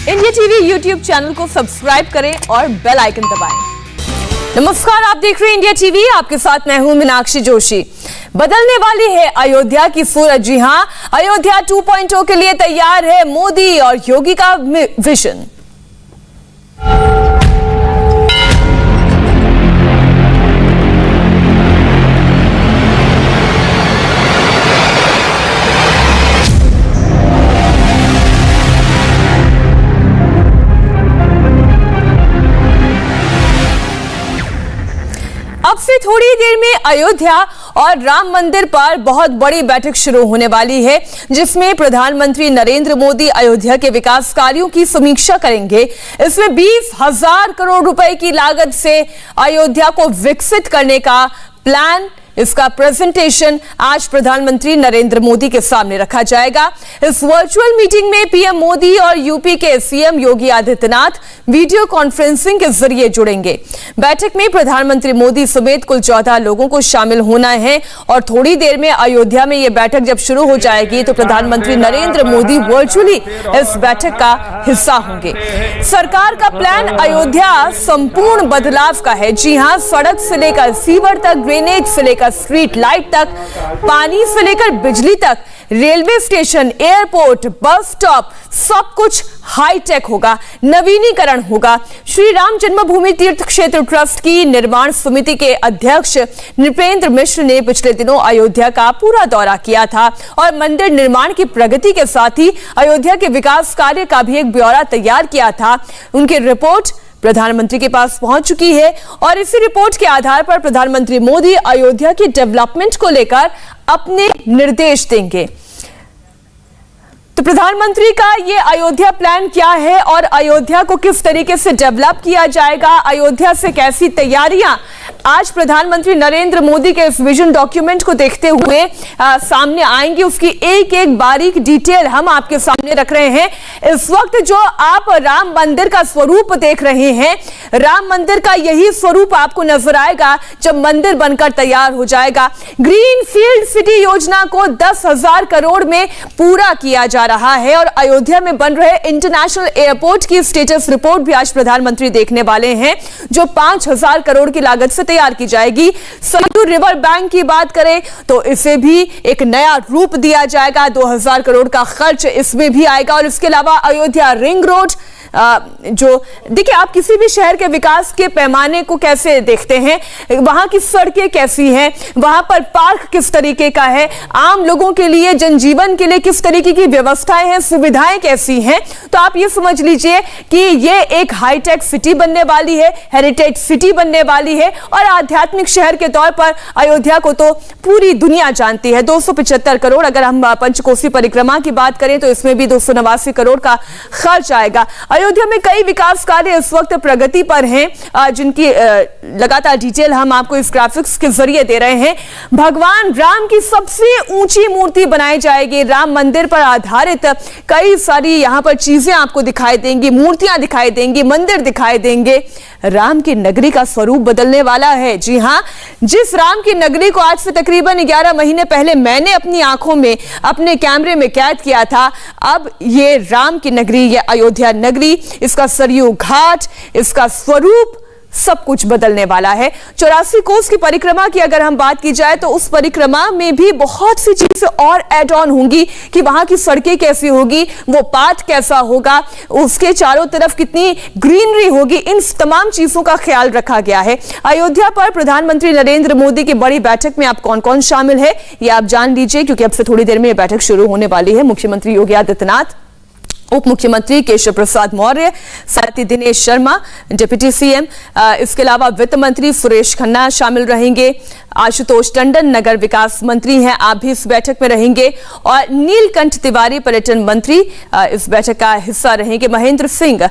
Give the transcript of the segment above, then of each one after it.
India TV YouTube channel को subscribe करें और बेल आइकन दबाएं। नमस्कार, आप देख रहे हैं इंडिया टीवी। आपके साथ मैं हूं मीनाक्षी जोशी। बदलने वाली है अयोध्या की सूरत। जी हां, अयोध्या 2.0 के लिए तैयार है मोदी और योगी का विजन। अब से थोड़ी देर में अयोध्या और राम मंदिर पर बहुत बड़ी बैठक शुरू होने वाली है, जिसमें प्रधानमंत्री नरेंद्र मोदी अयोध्या के विकास कार्यों की समीक्षा करेंगे। इसमें 20,000 करोड़ रुपए की लागत से अयोध्या को विकसित करने का प्लान, इसका प्रेजेंटेशन आज प्रधानमंत्री नरेंद्र मोदी के सामने रखा जाएगा। इस वर्चुअल मीटिंग में पीएम मोदी और यूपी के CM Yogi Adityanath video conferencing के जरिए जुड़ेंगे। बैठक में प्रधानमंत्री मोदी समेत कुल 14 लोगों को शामिल होना है और थोड़ी देर में अयोध्या में यह बैठक जब शुरू हो जाएगी तो प्रधानमंत्री नरेंद्र मोदी वर्चुअली इस बैठक का हिस्सा होंगे। सरकार का प्लान अयोध्या संपूर्ण बदलाव का है। जी हां, सड़क से लेकर सीवर तक, ड्रेनेज से लेकर स्ट्रीट लाइट तक, पानी से लेकर बिजली तक, railway station, airport, bus stop, सब कुछ हाईटेक होगा, नवीनीकरण होगा। श्री राम जन्मभूमि तीर्थ क्षेत्र ट्रस्ट की निर्माण समिति के अध्यक्ष नृपेंद्र मिश्र ने पिछले दिनों अयोध्या का पूरा दौरा किया था और मंदिर निर्माण की प्रगति के साथ ही अयोध्या के विकास कार्य का भी एक ब्यौरा तैयार किया था। उनकी रिपोर्ट प्रधानमंत्री के पास पहुंच चुकी है और इसी रिपोर्ट के आधार पर प्रधानमंत्री मोदी अयोध्या की डेवलपमेंट को लेकर अपने निर्देश देंगे। तो प्रधानमंत्री का ये अयोध्या प्लान क्या है और अयोध्या को किस तरीके से डेवलप किया जाएगा, अयोध्या से कैसी तैयारियां आज प्रधानमंत्री नरेंद्र मोदी के इस विजन डॉक्यूमेंट को देखते हुए सामने आएंगी, उसकी एक एक बारीक डिटेल हम आपके सामने रख रहे हैं। इस वक्त जो आप राम मंदिर का स्वरूप देख रहे हैं, राम मंदिर का यही स्वरूप आपको नजर आएगा जब मंदिर बनकर तैयार हो जाएगा। ग्रीन फील्ड सिटी योजना को 10,000 करोड़ में पूरा किया जा रहा है और अयोध्या में बन रहे इंटरनेशनल एयरपोर्ट की स्टेटस रिपोर्ट भी आज प्रधानमंत्री देखने वाले हैं, जो 5,000 करोड़ की लागत से तैयार की जाएगी। सरयू रिवर बैंक की बात करें तो इसे भी एक नया रूप दिया जाएगा, 2,000 करोड़ का खर्च इसमें भी आएगा। और इसके अलावा अयोध्या रिंग रोड, जो देखिए, आप किसी भी शहर के विकास के पैमाने को कैसे देखते हैं, वहां की सड़कें कैसी हैं, वहां पर पार्क किस तरीके का है, आम लोगों के लिए, जनजीवन के लिए किस तरीके की व्यवस्थाएं हैं, सुविधाएं कैसी हैं, तो आप ये समझ लीजिए कि ये एक हाईटेक सिटी बनने वाली है, हेरिटेज सिटी बनने वाली है और आध्यात्मिक शहर के तौर पर अयोध्या को तो पूरी दुनिया जानती है। 275 करोड़, अगर हम पंचकोसी परिक्रमा की बात करें तो इसमें भी 289 करोड़ का खर्च आएगा। अयोध्या में कई विकास कार्य इस वक्त प्रगति पर हैं, जिनकी लगातार डिटेल हम आपको इस ग्राफिक्स के जरिए दे रहे हैं। भगवान राम की सबसे ऊंची मूर्ति बनाई जाएगी। राम मंदिर पर आधारित कई सारी यहां पर चीजें आपको दिखाई देंगी, मूर्तियां दिखाई देंगी, मंदिर दिखाई देंगे। राम की नगरी का स्वरूप बदलने वाला है। जी हां, जिस राम की नगरी को आज से तकरीबन 11 महीने पहले मैंने अपनी आंखों में, अपने कैमरे में कैद किया था, अब ये राम की नगरी, ये अयोध्या नगरी, इसका सरयू घाट, इसका स्वरूप, सब कुछ बदलने वाला है। 84 कोस की परिक्रमा की अगर हम बात की जाए तो उस परिक्रमा में भी बहुत सी चीजें और ऐड ऑन होंगी कि वहां की सड़कें कैसी होगी, वो पाथ कैसा होगा, उसके चारों तरफ कितनी ग्रीनरी होगी, इन तमाम चीजों का ख्याल रखा गया है। अयोध्या पर प्रधानमंत्री नरेंद्र मोदी की बड़ी बैठक में आप कौन कौन शामिल है ये आप जान लीजिए, क्योंकि अब से थोड़ी देर में यह बैठक शुरू होने वाली है। मुख्यमंत्री योगी आदित्यनाथ, उप मुख्यमंत्री केशव प्रसाद मौर्य, साथ ही दिनेश शर्मा डिप्टी सीएम, इसके अलावा वित्त मंत्री सुरेश खन्ना शामिल रहेंगे। आशुतोष टंडन नगर विकास मंत्री हैं, आप भी इस बैठक में रहेंगे और नीलकंठ तिवारी पर्यटन मंत्री इस बैठक का हिस्सा रहेंगे। महेंद्र सिंह,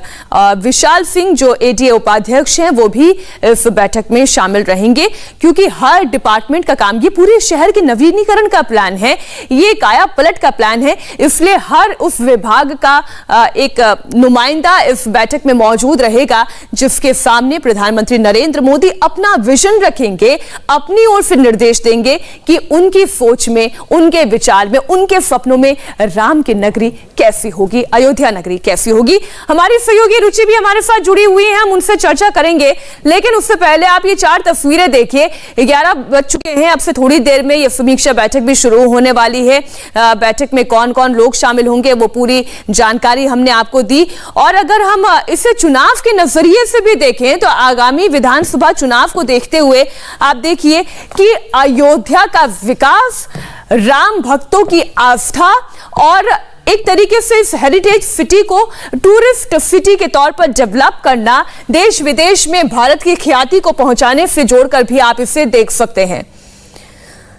विशाल सिंह जो एडीए उपाध्यक्ष हैं वो भी इस बैठक में शामिल रहेंगे, क्योंकि हर डिपार्टमेंट का काम, ये पूरे शहर के नवीनीकरण का प्लान है, ये काया पलट का प्लान है, इसलिए हर उस विभाग का एक नुमाइंदा इस बैठक में मौजूद रहेगा, जिसके सामने प्रधानमंत्री नरेंद्र मोदी अपना विजन रखेंगे, अपनी ओर से निर्देश देंगे कि उनकी सोच में, उनके विचार में, उनके सपनों में राम की नगरी कैसी होगी, अयोध्या नगरी कैसी होगी। हमारी सहयोगी रुचि भी हमारे साथ जुड़ी हुई है, हम उनसे चर्चा करेंगे, लेकिन उससे पहले आप ये 4 तस्वीरें देखिए। 11 बज चुके हैं, अब से थोड़ी देर में ये समीक्षा बैठक भी शुरू होने वाली है। बैठक में कौन कौन लोग शामिल होंगे वो पूरी जानकारी हमने आपको दी। और अगर हम इसे चुनाव के नजरिए से भी देखें तो आगामी विधानसभा चुनाव को देखते हुए आप देखिए कि अयोध्या का विकास, राम भक्तों की आस्था और एक तरीके से इस हेरिटेज सिटी को टूरिस्ट सिटी के तौर पर डेवलप करना, देश विदेश में भारत की ख्याति को पहुंचाने से जोड़कर भी आप इसे देख सकते हैं।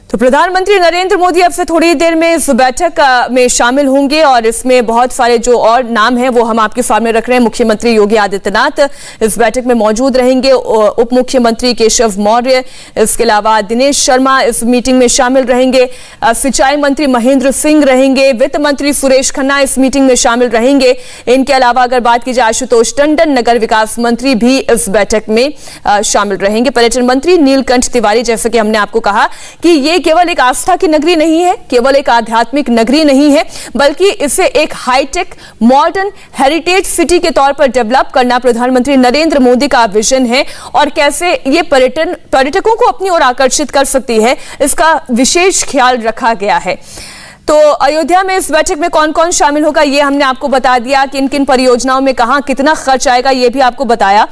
तो प्रधानमंत्री नरेंद्र मोदी अब से थोड़ी देर में इस बैठक में शामिल होंगे और इसमें बहुत सारे जो और नाम हैं वो हम आपके सामने रख रहे हैं। मुख्यमंत्री योगी आदित्यनाथ इस बैठक में मौजूद रहेंगे, उप मुख्यमंत्री केशव मौर्य, इसके अलावा दिनेश शर्मा इस मीटिंग में शामिल रहेंगे, सिंचाई मंत्री महेंद्र सिंह रहेंगे, वित्त मंत्री सुरेश खन्ना इस मीटिंग में शामिल रहेंगे। इनके अलावा अगर बात की जाए आशुतोष टंडन, नगर विकास मंत्री भी इस बैठक में शामिल रहेंगे। पर्यटन मंत्री नीलकंठ तिवारी, जैसे कि हमने आपको कहा कि ये केवल एक आस्था की नगरी नहीं है, केवल एक आध्यात्मिक नगरी नहीं है, बल्कि इसे एक हाईटेक मॉडर्न हेरिटेज सिटी के तौर पर डेवलप करना प्रधानमंत्री नरेंद्र मोदी का विजन है। और कैसे ये पर्यटकों को अपनी ओर आकर्षित कर सकती है, इसका विशेष ख्याल रखा गया है। तो अयोध्या में इस बैठक में कौन कौन शामिल होगा ये हमने आपको बता दिया, किन किन परियोजनाओं में कहां कितना खर्च आएगा ये भी आपको बताया।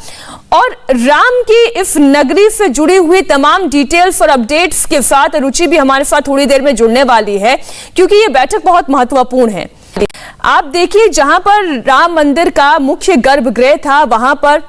और राम की इस नगरी से जुड़ी हुई तमाम डिटेल्स और अपडेट्स के साथ रुचि भी हमारे साथ थोड़ी देर में जुड़ने वाली है, क्योंकि ये बैठक बहुत महत्वपूर्ण है। आप देखिए, जहां पर राम मंदिर का मुख्य गर्भगृह था वहां पर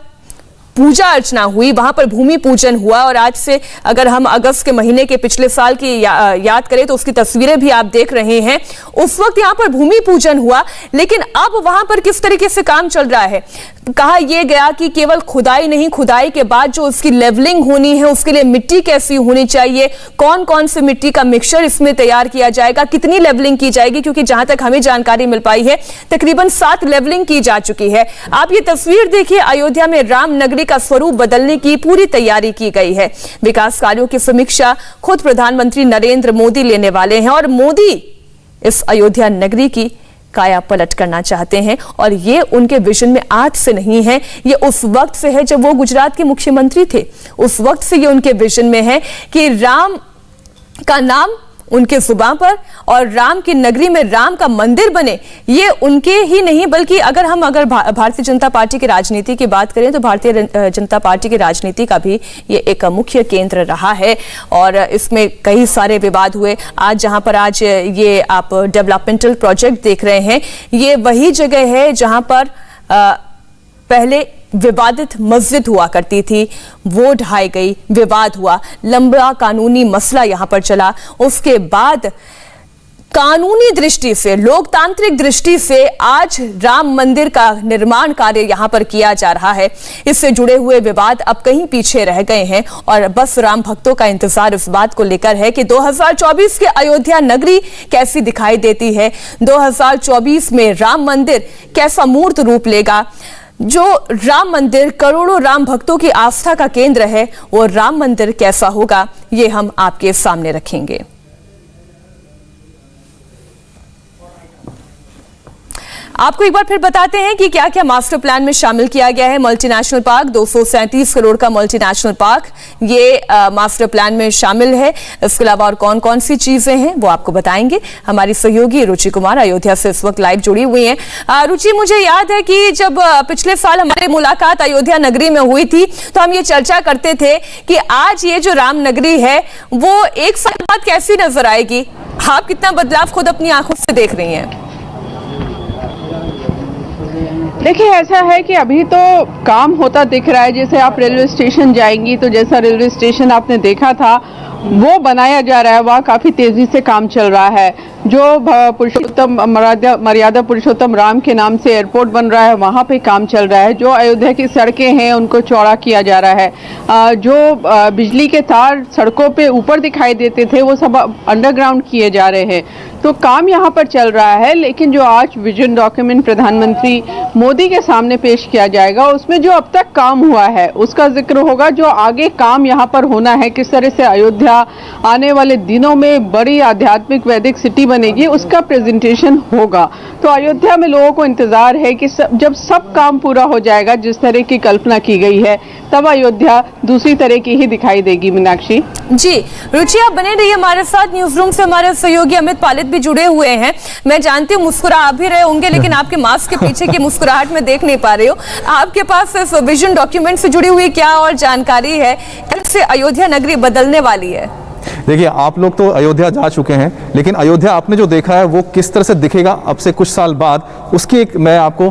पूजा अर्चना हुई, वहां पर भूमि पूजन हुआ। और आज से अगर हम अगस्त के महीने के पिछले साल की याद करें तो उसकी तस्वीरें भी आप देख रहे हैं। उस वक्त यहां पर भूमि पूजन हुआ, लेकिन अब वहां पर किस तरीके से काम चल रहा है, कहा यह गया कि केवल खुदाई नहीं, खुदाई के बाद जो उसकी लेवलिंग होनी है उसके लिए मिट्टी कैसी होनी चाहिए, कौन कौन से मिट्टी का मिक्सचर इसमें तैयार किया जाएगा, कितनी लेवलिंग की जाएगी, क्योंकि जहां तक हमें जानकारी मिल पाई है तकरीबन 7 लेवलिंग की जा चुकी है। आप ये तस्वीर देखिए, अयोध्या में राम नगरी का स्वरूप बदलने की पूरी तैयारी की गई है। विकास कार्यों की समीक्षा खुद प्रधानमंत्री नरेंद्र मोदी लेने वाले हैं और मोदी इस अयोध्या नगरी की काया पलट करना चाहते हैं। और ये उनके विजन में आज से नहीं है, ये उस वक्त से है जब वो गुजरात के मुख्यमंत्री थे। उस वक्त से ये उनके विजन में है कि राम का नाम उनके जुबान पर और राम की नगरी में राम का मंदिर बने। ये उनके ही नहीं बल्कि अगर भारतीय जनता पार्टी की राजनीति की बात करें तो भारतीय जनता पार्टी की राजनीति का भी ये एक मुख्य केंद्र रहा है और इसमें कई सारे विवाद हुए। आज जहां पर आज ये आप डेवलपमेंटल प्रोजेक्ट देख रहे हैं, ये वही जगह है जहां पर पहले विवादित मस्जिद हुआ करती थी, वो ढाई गई, विवाद हुआ, लंबा कानूनी मसला यहां पर चला। उसके बाद कानूनी दृष्टि से, लोकतांत्रिक दृष्टि से आज राम मंदिर का निर्माण कार्य यहां पर किया जा रहा है। इससे जुड़े हुए विवाद अब कहीं पीछे रह गए हैं और बस राम भक्तों का इंतजार इस बात को लेकर है कि 2024 के अयोध्या नगरी कैसी दिखाई देती है, 2024 में राम मंदिर कैसा मूर्त रूप लेगा। जो राम मंदिर करोड़ों राम भक्तों की आस्था का केंद्र है, वो राम मंदिर कैसा होगा ये हम आपके सामने रखेंगे। आपको एक बार फिर बताते हैं कि क्या क्या मास्टर प्लान में शामिल किया गया है। मल्टीनेशनल पार्क, 237 करोड़ का मल्टीनेशनल पार्क, ये मास्टर प्लान में शामिल है। इसके अलावा और कौन कौन सी चीजें हैं वो आपको बताएंगे हमारी सहयोगी रुचि कुमार, अयोध्या से इस वक्त लाइव जुड़ी हुई हैं। रुचि, मुझे याद है कि जब पिछले साल हमारी मुलाकात अयोध्या नगरी में हुई थी तो हम ये चर्चा करते थे कि आज ये जो राम नगरी है वो एक साल बाद कैसी नजर आएगी। आप कितना बदलाव खुद अपनी आंखों से देख रही हैं? देखिए, ऐसा है कि अभी तो काम होता दिख रहा है। जैसे आप रेलवे स्टेशन जाएंगी तो जैसा रेलवे स्टेशन आपने देखा था वो बनाया जा रहा है, वहाँ काफी तेजी से काम चल रहा है। जो पुरुषोत्तम मर्यादा पुरुषोत्तम राम के नाम से एयरपोर्ट बन रहा है, वहाँ पे काम चल रहा है। जो अयोध्या की सड़कें हैं उनको चौड़ा किया जा रहा है। जो बिजली के तार सड़कों पे ऊपर दिखाई देते थे वो सब अंडरग्राउंड किए जा रहे हैं। तो काम यहाँ पर चल रहा है। लेकिन जो आज विजन डॉक्यूमेंट प्रधानमंत्री मोदी के सामने पेश किया जाएगा, उसमें जो अब तक काम हुआ है उसका जिक्र होगा। जो आगे काम यहाँ पर होना है, किस तरह से अयोध्या आने वाले दिनों में बड़ी आध्यात्मिक वैदिक सिटी बनेगी, उसका प्रेजेंटेशन होगा। तो अयोध्या में लोगों को इंतजार है कि जब सब काम पूरा हो जाएगा जिस तरह की कल्पना की गई है, तब अयोध्या दूसरी तरह की ही दिखाई देगी। मीनाक्षी जी, रुचि आप बने रहिए हमारे साथ। न्यूज रूम से हमारे सहयोगी अमित पालित भी जुड़े हुए हैं। मैं जानती हूँ मुस्कुरा आप भी रहे होंगे, लेकिन आपके मास्क के पीछे की मुस्कुराहट में देख नहीं पा रही हूँ। आपके पास इस विजन डॉक्यूमेंट से जुड़ी हुई क्या और जानकारी है, कैसे अयोध्या नगरी बदलने वाली है? देखिए, आप लोग तो अयोध्या जा चुके हैं, लेकिन अयोध्या आपने जो देखा है वो किस तरह से दिखेगा अब से कुछ साल बाद, उसकी एक मैं आपको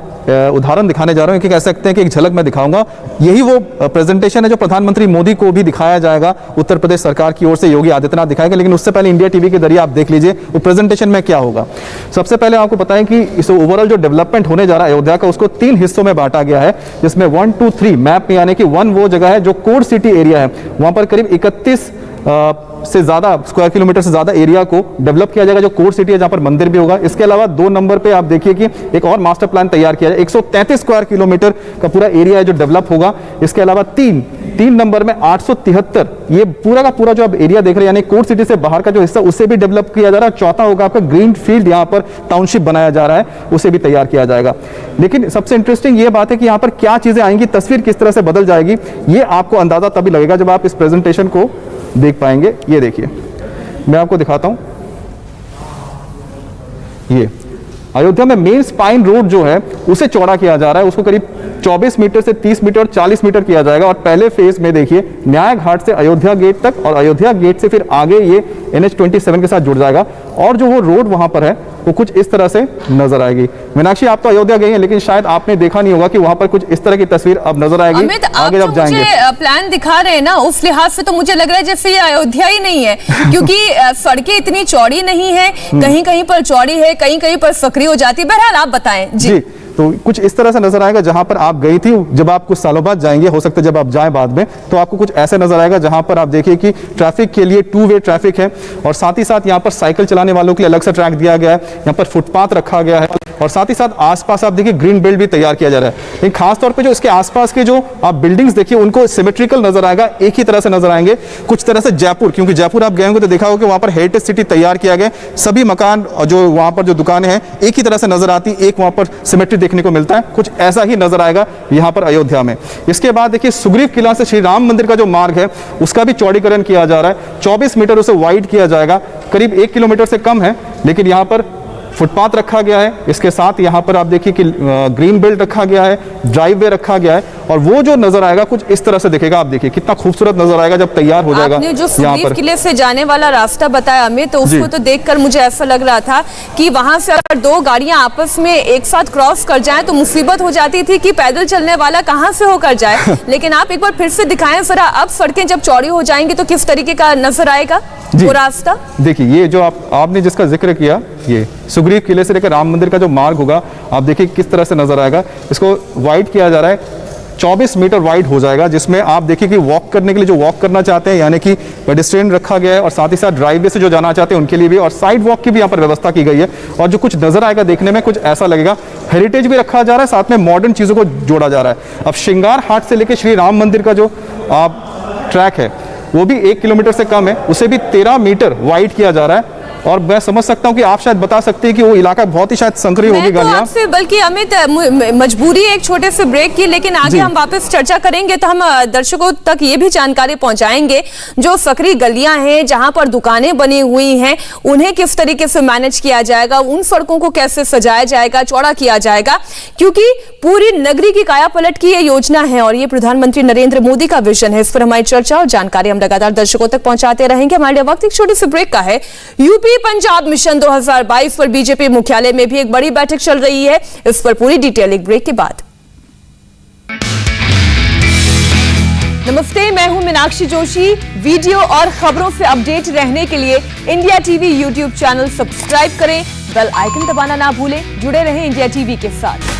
उदाहरण दिखाने जा रहा हूं कि कह सकते हैं कि एक झलक मैं दिखाऊंगा। यही वो प्रेजेंटेशन है जो प्रधानमंत्री मोदी को भी दिखाया जाएगा, उत्तर प्रदेश सरकार की ओर से योगी आदित्यनाथ दिखाएंगे। लेकिन उससे पहले इंडिया टीवी के जरिए आप देख लीजिए वो प्रेजेंटेशन में क्या होगा। सबसे पहले आपको बताएं कि इस ओवरऑल जो डेवलपमेंट होने जा रहा है अयोध्या का, उसको 3 हिस्सों में बांटा गया है, जिसमें 1, 2, 3 मैप में, यानी कि 1 वो जगह है जो कोर सिटी एरिया है, वहां पर करीब 31 से ज्यादा स्क्वायर किलोमीटर से ज्यादा एरिया को डेवलप किया जाएगा, जो कोर सिटी है, जहां पर मंदिर भी होगा। इसके अलावा 2 नंबर पे आप देखिए कि एक और मास्टर प्लान तैयार किया जाए, 133 स्क्वायर किलोमीटर का पूरा एरिया है जो डेवलप होगा। इसके अलावा 3 नंबर में 873, ये पूरा का पूरा जो आप एरिया देख रहे हैं, यानी कोर सिटी से बाहर का जो हिस्सा, उसे भी डेवलप किया जा रहा है। चौथा होगा आपका ग्रीन फील्ड, यहाँ पर टाउनशिप बनाया जा रहा है, उसे भी तैयार किया जाएगा। लेकिन सबसे इंटरेस्टिंग ये बात है कि यहाँ पर क्या चीजें आएंगी, तस्वीर किस तरह से बदल जाएगी, ये आपको अंदाजा तभी लगेगा जब आप इस प्रेजेंटेशन को देख पाएंगे। ये देखिए, मैं आपको दिखाता हूं। ये अयोध्या में मेन स्पाइन रोड जो है उसे चौड़ा किया जा रहा है, उसको करीब 24 मीटर से 30 मीटर और 40 मीटर किया जाएगा। और पहले फेज में देखिए न्याय घाट से अयोध्या गेट तक, और अयोध्या गेट से फिर आगे ये NH27 के साथ जुड़ जाएगा। और जो वो रोड वहां पर है वो कुछ इस तरह से नजर आएगी। मीनाक्षी, आप तो अयोध्या गई हैं, लेकिन शायद आपने देखा नहीं होगा कि वहां पर कुछ इस तरह की तस्वीर अब नजर आएगी। अमित, आगे जब जाएंगे, प्लान दिखा रहे हैं ना, उस लिहाज से तो मुझे लग रहा है जैसे ये अयोध्या ही नहीं है, क्योंकि सड़कें इतनी चौड़ी नहीं है, कहीं कहीं पर चौड़ी है, कहीं कहीं पर सक्रिय हो जाती है। बहरहाल आप बताएं। जी, तो कुछ इस तरह से नजर आएगा जहां पर आप गई थी। जब आप कुछ सालों बाद जाएंगे, हो सकता है जब आप जाएं बाद में, तो आपको कुछ ऐसे नजर आएगा जहां पर आप देखिए कि ट्रैफिक के लिए 2 वे ट्रैफिक है, और साथ ही साथ यहां पर साइकिल चलाने वालों के लिए अलग से ट्रैक दिया गया है, यहां पर फुटपाथ रखा गया है, और साथ ही साथ आसपास आप देखिए ग्रीन बेल्ट भी तैयार किया जा रहा है। लेकिन खास तौर पे जो इसके आसपास के जो आप बिल्डिंग्स देखिए उनको सिमेट्रिकल नजर आएगा, एक ही तरह से नजर आएंगे। कुछ तरह से जयपुर, क्योंकि जयपुर आप गए होंगे तो देखा होगा कि वहां पर हेरिटेज सिटी तैयार किया गया, सभी मकान और जो वहां पर जो दुकानें हैं एक ही तरह से नजर आती, एक वहां पर सिमेट्री देखने को मिलता है। कुछ ऐसा ही नजर आएगा यहां पर अयोध्या में। इसके बाद देखिए सुग्रीव किला से श्री राम मंदिर का जो मार्ग है उसका भी चौड़ीकरण किया जा रहा है, 24 मीटर उसे वाइड किया जाएगा, करीब 1 किलोमीटर से कम है, लेकिन यहां पर फुटपाथ रखा गया है। इसके साथ यहाँ पर आप देखिए कि ग्रीन बेल्ट रखा गया है, ड्राइव वे रखा गया है, और वो जो नजर आएगा कुछ इस तरह से दिखेगा। आप देखिए कितना खूबसूरत नजर आएगा जब तैयार हो जाएगा। आपने जो सुग्रीव किले से जाने वाला रास्ता बताया अमित, तो उसको तो देखकर मुझे ऐसा लग रहा था कि वहां से अगर 2 गाड़ियां आपस में एक साथ क्रॉस कर जाएं तो मुसीबत हो जाती थी कि पैदल चलने वाला कहां से होकर जाए। लेकिन आप एक बार फिर से दिखाएं जरा, अब सड़कें जब चौड़ी हो जाएंगी तो किस तरीके का नजर आएगा वो रास्ता। देखिए, ये जो आपने जिसका जिक्र किया, ये सुग्रीव किले से लेकर राम मंदिर का जो मार्ग होगा, आप देखिए किस तरह से नजर आएगा। इसको वाइड किया जा रहा है, 24 मीटर वाइड हो जाएगा, जिसमें आप देखिए कि वॉक करने के लिए जो वॉक करना चाहते हैं, यानी कि पेडेस्ट्रियन रखा गया है, और साथ ही साथ ड्राइववे से जो जाना चाहते हैं उनके लिए भी, और साइड वॉक की भी यहाँ पर व्यवस्था की गई है। और जो कुछ नजर आएगा देखने में कुछ ऐसा लगेगा, हेरिटेज भी रखा जा रहा है, साथ में मॉडर्न चीजों को जोड़ा जा रहा है। अब श्रृंगार हाट से लेकर श्री राम मंदिर का जो ट्रैक है वो भी 1 किलोमीटर से कम है, उसे भी 13 मीटर वाइड किया जा रहा है। और मैं समझ सकता हूं कि आप शायद बता सकते हैं कि वो इलाका बहुत ही शायद संकरी होगी गलियां। तो बल्कि अमित, मजबूरी एक छोटे से ब्रेक की, लेकिन आगे हम वापस चर्चा करेंगे तो हम दर्शकों तक ये भी जानकारी पहुंचाएंगे जो सकरी गलियां हैं, जहां पर दुकानें बनी हुई हैं, उन्हें किस तरीके से मैनेज किया जाएगा, उन सड़कों को कैसे सजाया जाएगा, चौड़ा किया जाएगा, क्योंकि पूरी नगरी की काया पलट की ये योजना है और ये प्रधानमंत्री नरेंद्र मोदी का विजन है। इस पर हमारी चर्चा और जानकारी हम लगातार दर्शकों तक पहुंचाते रहेंगे। हमारे वक्त एक छोटे से ब्रेक का है। यूपी पंजाब मिशन 2022 पर बीजेपी मुख्यालय में भी एक बड़ी बैठक चल रही है, इस पर पूरी डिटेल एक ब्रेक के बाद। नमस्ते, मैं हूं मीनाक्षी जोशी। वीडियो और खबरों से अपडेट रहने के लिए India TV YouTube channel subscribe करें, बेल आइकन दबाना ना भूलें। जुड़े रहें इंडिया टीवी के साथ।